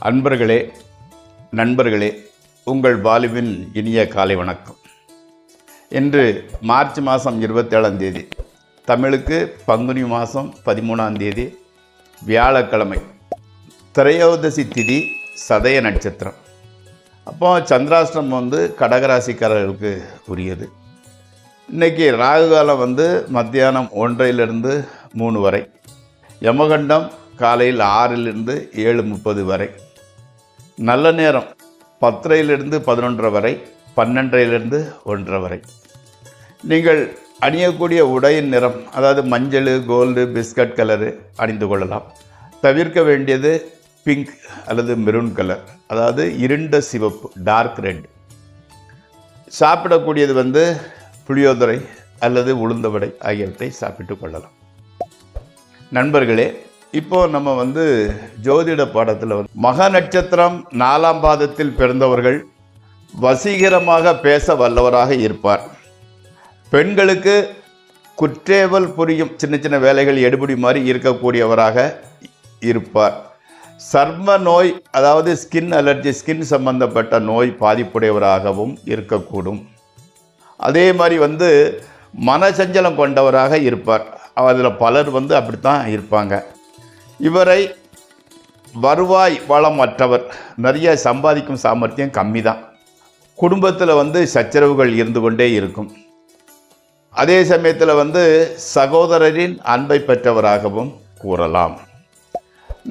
அன்பர்களே, நண்பர்களே, உங்கள் வாலிபின் இனிய காலை வணக்கம். இன்று மார்ச் மாதம் 27ஆம் தேதி, தமிழுக்கு பங்குனி மாதம் 13ஆம் தேதி, வியாழக்கிழமை, திரையோதசி திதி, சதய நட்சத்திரம். அப்போ சந்திராஷ்டிரம் கடகராசிக்காரர்களுக்கு உரியது. இன்றைக்கி ராகு காலம் மத்தியானம் 1லிருந்து 3 வரை, யமகண்டம் காலையில் 6லிருந்து 7:30 வரை, நல்ல நேரம் 10லிருந்து 11 வரை, 12லிருந்து 1 வரை. நீங்கள் அணியக்கூடிய உடையின் நிறம், அதாவது மஞ்சள், கோல்டு, பிஸ்கட் கலரு அணிந்து கொள்ளலாம். தவிர்க்க வேண்டியது பிங்க் அல்லது மெரூன் கலர், அதாவது இருண்ட சிவப்பு, டார்க் ரெட். சாப்பிடக்கூடியது புளியோதரை அல்லது உளுந்தவடை ஆகியவற்றை சாப்பிட்டு கொள்ளலாம். நண்பர்களே, இப்போது நம்ம ஜோதிட பாடத்தில் மக நட்சத்திரம் 4ஆம் பாதத்தில் பிறந்தவர்கள் வசீகரமாக பேச வல்லவராக இருப்பார். பெண்களுக்கு குற்றேவல் புரியும் சின்ன சின்ன வேலைகள் எடுபடி மாதிரி இருக்கக்கூடியவராக இருப்பார். சர்ம நோய், அதாவது ஸ்கின் அலர்ஜி, ஸ்கின் சம்பந்தப்பட்ட நோய் பாதிப்புடையவராகவும் இருக்கக்கூடும். அதே மாதிரி மனசஞ்சலம் கொண்டவராக இருப்பார். அதில் பலர் அப்படித்தான் இருப்பாங்க. இவரை வருவாய் வளமற்றவர், நிறைய சம்பாதிக்கும் சாமர்த்தியம் கம்மி தான். குடும்பத்தில் சச்சரவுகள் இருந்து கொண்டே இருக்கும். அதே சமயத்தில் சகோதரரின் அன்பை பெற்றவராகவும் கூறலாம்.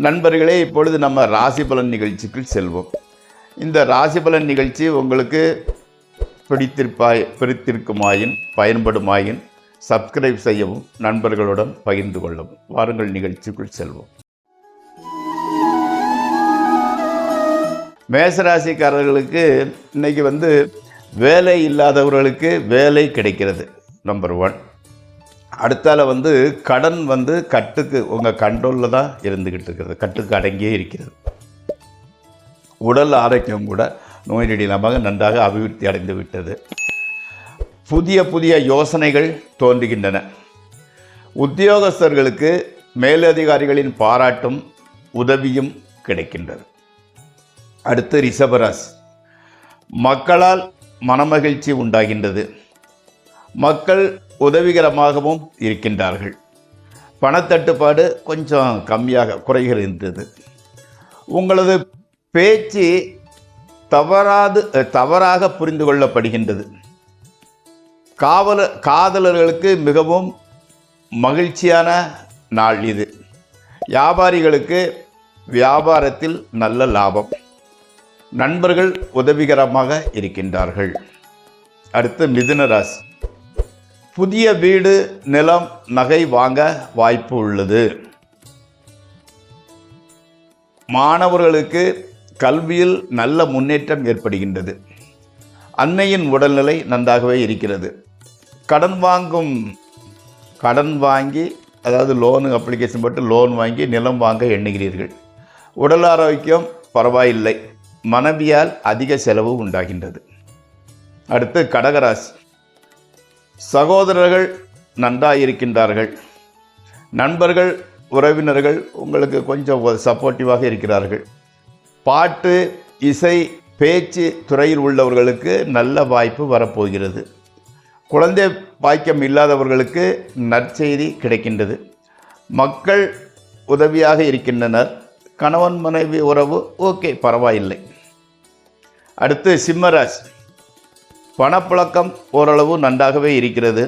நண்பர்களே, இப்பொழுது நம்ம ராசி பலன் நிகழ்ச்சிக்குள் செல்வோம். இந்த ராசி பலன் நிகழ்ச்சி உங்களுக்கு பிடித்திருக்குமாயின், பயன்படுமாயின் சப்ஸ்கிரைப் செய்யவும், நண்பர்களுடன் பகிர்ந்து கொள்ளவும். வாருங்கள், நிகழ்ச்சிக்குள் செல்வோம். மேசராசிக்காரர்களுக்கு இன்றைக்கி வேலை இல்லாதவர்களுக்கு வேலை கிடைக்கிறது, நம்பர் 1. அடுத்தால கடன் கட்டுக்கு உங்கள் கண்ட்ரோலில் தான் இருந்துக்கிட்டு இருக்கிறது, கட்டுக்கு அடங்கியே இருக்கிறது. உடல் ஆரோக்கியம் கூட நோய் நொடி இல்லாமல் நன்றாக அபிவிருத்தி அடைந்து விட்டது. புதிய புதிய யோசனைகள் தோன்றுகின்றன. உத்தியோகஸ்தர்களுக்கு மேலதிகாரிகளின் பாராட்டும் உதவியும் கிடைக்கின்றது. அடுத்து ரிஷபராசி. மக்களால் மனமகிழ்ச்சி உண்டாகின்றது. மக்கள் உதவிகரமாகவும் இருக்கின்றார்கள். பணத்தட்டுப்பாடு கொஞ்சம் குறைகின்றது. உங்களது பேச்சு தவறாக புரிந்து கொள்ளப்படுகின்றது. காதலர்களுக்கு மிகவும் மகிழ்ச்சியான நாள் இது. வியாபாரிகளுக்கு வியாபாரத்தில் நல்ல லாபம். நண்பர்கள் உதவிகரமாக இருக்கின்றார்கள். அடுத்து மிதுன ராசி. புதிய வீடு, நிலம், நகை வாங்க வாய்ப்பு உள்ளது. மாணவர்களுக்கு கல்வியில் நல்ல முன்னேற்றம் ஏற்படுகின்றது. அன்னையின் உடல்நிலை நன்றாகவே இருக்கிறது. கடன் வாங்கி, அதாவது லோனு அப்ளிகேஷன் போட்டு லோன் வாங்கி நிலம் வாங்க எண்ணுகிறீர்கள். உடல் ஆரோக்கியம் பரவாயில்லை. மனைவியால் அதிக செலவு உண்டாகின்றது. அடுத்து கடகராசி. சகோதரர்கள் நன்றாயிருக்கின்றார்கள். நண்பர்கள், உறவினர்கள் உங்களுக்கு கொஞ்சம் சப்போர்ட்டிவாக இருக்கிறார்கள். பாட்டு, இசை, பேச்சு துறையில் உள்ளவர்களுக்கு நல்ல வாய்ப்பு வரப்போகிறது. குழந்தை பாக்கியம் இல்லாதவர்களுக்கு நற்செய்தி கிடைக்கின்றது. மக்கள் உதவியாக இருக்கின்றனர். கணவன் மனைவி உறவு ஓகே, பரவாயில்லை. அடுத்து சிம்மராசி. பணப்புழக்கம் ஓரளவு நன்றாகவே இருக்கிறது.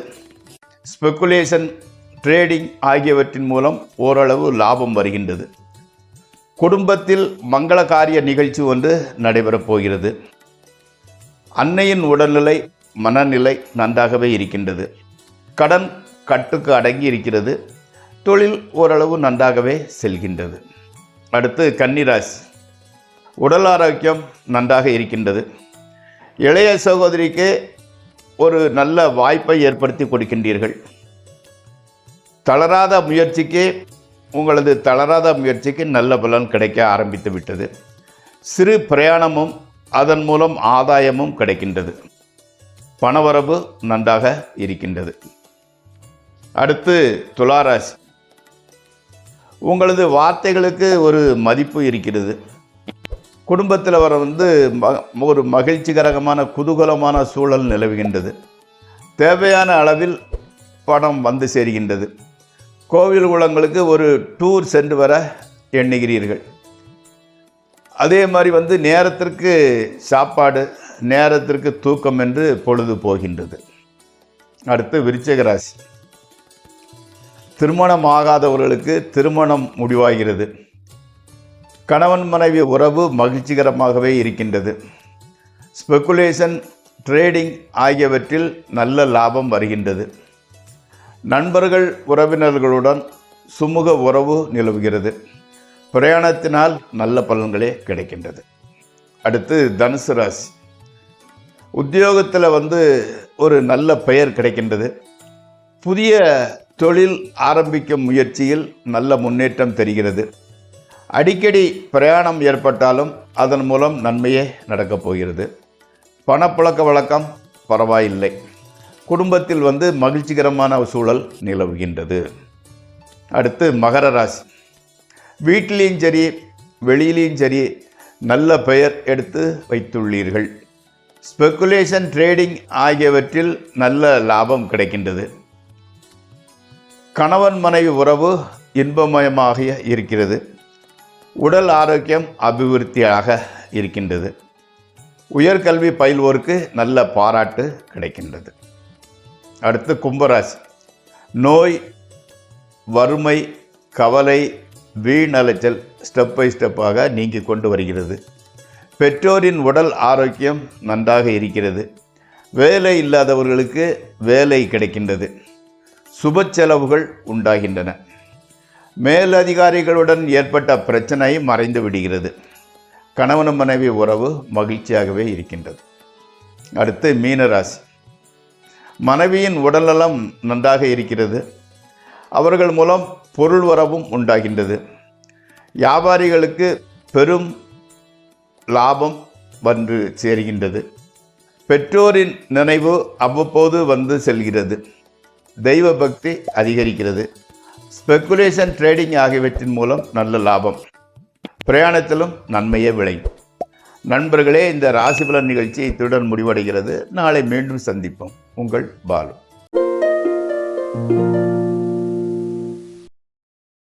ஸ்பெக்குலேஷன், ட்ரேடிங் ஆகியவற்றின் மூலம் ஓரளவு லாபம் வருகின்றது. குடும்பத்தில் மங்கள காரிய நிகழ்ச்சி ஒன்று நடைபெறப் போகிறது. அன்னையின் உடல்நிலை, மனநிலை நன்றாகவே இருக்கின்றது. கடன் கட்டுக்கு அடங்கி இருக்கிறது. தொழில் ஓரளவு நன்றாகவே செல்கின்றது. அடுத்து கன்னிராசி. உடல் ஆரோக்கியம் நன்றாக இருக்கின்றது. இளைய சகோதரிக்கு ஒரு நல்ல வாய்ப்பை ஏற்படுத்தி கொடுக்கின்றீர்கள். உங்களது தளராத முயற்சிக்கு நல்ல பலன் கிடைக்க ஆரம்பித்து விட்டது. சிறு பிரயாணமும் அதன் மூலம் ஆதாயமும் கிடைக்கின்றது. பணவரவு நன்றாக இருக்கின்றது. அடுத்து துளாராசி. உங்களது வார்த்தைகளுக்கு ஒரு மதிப்பு இருக்கிறது. குடும்பத்தில் வர ஒரு மகிழ்ச்சிகரமான குதூகலமான சூழல் நிலவுகின்றது. தேவையான அளவில் பணம் வந்து சேர்கின்றது. கோவில் குளங்களுக்கு ஒரு டூர் சென்று வர எண்ணுகிறீர்கள். அதே மாதிரி நேரத்திற்கு சாப்பாடு, நேரத்திற்கு தூக்கம் என்று பொழுது போகின்றது. அடுத்து விருச்சிக ராசி. திருமணம் ஆகாதவர்களுக்கு திருமணம் முடிவாகிறது. கணவன் மனைவி உறவு மகிழ்ச்சிகரமாகவே இருக்கின்றது. ஸ்பெகுலேஷன், ட்ரேடிங் ஆகியவற்றில் நல்ல லாபம் வருகின்றது. நண்பர்கள் உறவினர்களுடன் சுமூக உறவு நிலவுகிறது. பிரயாணத்தினால் நல்ல பலன்களே கிடைக்கின்றது. அடுத்து தனுசு ராசி. உத்தியோகத்தில் ஒரு நல்ல பெயர் கிடைக்கின்றது. புதிய தொழில் ஆரம்பிக்கும் முயற்சியில் நல்ல முன்னேற்றம் தெரிகிறது. அடிக்கடி பிரயாணம் ஏற்பட்டாலும் அதன் மூலம் நன்மையே நடக்கப் போகிறது. பணப்புழக்க வழக்கம் பரவாயில்லை. குடும்பத்தில் மகிழ்ச்சிகரமான சூழல் நிலவுகின்றது. அடுத்து மகர ராசி. வீட்டிலையும் சரி வெளியிலையும் சரி நல்ல பெயர் எடுத்து வைத்துள்ளீர்கள். ஸ்பெகுலேஷன், ட்ரேடிங் ஆகியவற்றில் நல்ல லாபம் கிடைக்கின்றது. கணவன் மனைவி உறவு இன்பமயமாக இருக்கிறது. உடல் ஆரோக்கியம் அபிவிருத்தியாக இருக்கின்றது. உயர்கல்வி பயில்வோருக்கு நல்ல பாராட்டு கிடைக்கின்றது. அடுத்து கும்பராசி. நோய், வறுமை, கவலை, வீண் அலைச்சல் ஸ்டெப் பை ஸ்டெப்பாக நீங்கி கொண்டு வருகிறது. பெற்றோரின் உடல் ஆரோக்கியம் நன்றாக இருக்கிறது. வேலை இல்லாதவர்களுக்கு வேலை கிடைக்கின்றது. சுப செலவுகள் உண்டாகின்றன. மேலதிகாரிகளுடன் ஏற்பட்ட பிரச்சனை மறைந்து விடுகிறது. கணவன் மனைவி உறவு மகிழ்ச்சியாகவே இருக்கின்றது. அடுத்து மீனராசி. மனைவியின் உடல்நலம் நன்றாக இருக்கிறது. அவர்கள் மூலம் பொருள் வரவும் உண்டாகின்றது. வியாபாரிகளுக்கு பெரும் லாபம் வந்து சேர்கின்றது. பெற்றோரின் நினைவு அவ்வப்போது செல்கிறது. தெய்வ பக்தி அதிகரிக்கிறது. ஸ்பெகுலேஷன், ட்ரேடிங் ஆகியவற்றின் மூலம் நல்ல லாபம். பிரயாணத்திலும் நன்மையே விளையும். நண்பர்களே, இந்த ராசி பலன் நிகழ்ச்சி இத்துடன் முடிவடைகிறது. நாளை மீண்டும் சந்திப்போம். உங்கள் பாலு.